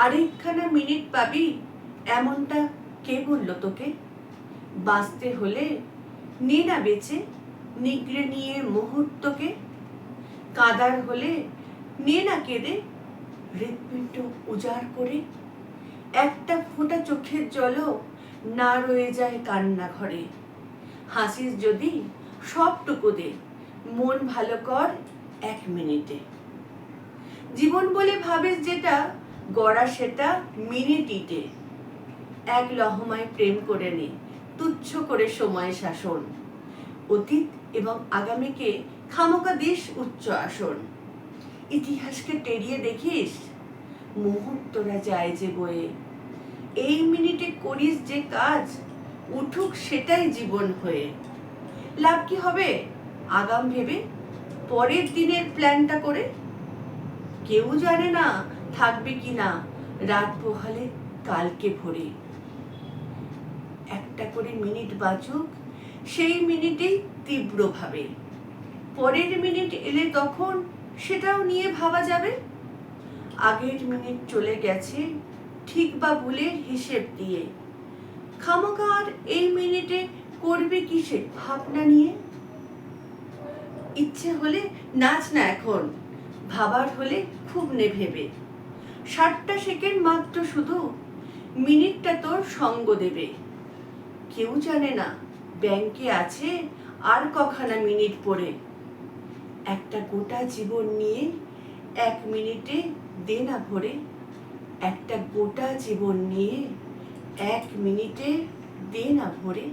আরেকখানা minute পাবি এমনটা কে বলল তোকে? বাঁচতে হলে নে না বেঁচে, নিগড়ে নিয়ে মুহূর্তকে। কাঁদার হলে নে না কেঁদে, হৃৎপিণ্ড উজাড় করে। একটা ফোঁটা চোখের জলও না রয়ে যায় কান্না ঘরে। হাসিস যদি সবটুকু দে, মন ভালো কর 1 মিনিটে। জীবন বলে ভাবিস যেটা, গড়া সেটা মিনিটিতে। এক লহমায় প্রেম করে নে, তুচ্ছ করে সময় শাসন। অতীত এবং আগামীকে খামোকা দিস উচ্চ আসন। ইতিহাসকে টেরিয়ে দেখিস, মুহূর্তরা যায় যে বয়ে। এই মিনিটে করিস যে কাজ, উঠুক সেটাই জীবন হয়ে। লাভ কি হবে আগাম ভেবে, পরের দিনের প্ল্যানটা করে? কেউ জানে না থাকবে কিনা রাত পোহালে কালকে ভোরে। একটা করে মিনিট বাঁচুক, সেই মিনিটেই তীব্রভাবে। পরের মিনিট এলে তখন সেটাও নিয়ে ভাবা যাবে। আগের মিনিট চলে গেছে ঠিক বা ভুলের হিসেব দিয়ে। খামোকা আর এই মিনিটে করবে কিসে ভাবনা নিয়ে? ইচ্ছে হলে নাচ না এখন, ভাবার হলে খুব নে ভেবে। 60টা সেকেন্ড মাত্র শুধু, মিনিটটা তোর সঙ্গ দেবে। কেউ জানে না ব্যাংকে আছে আর কখানা মিনিট পড়ে। একটা গোটা জীবন নিয়ে 1 মিনিটে দে না ভরে। একটা গোটা জীবন নিয়ে 1 মিনিটে দে না ভরে।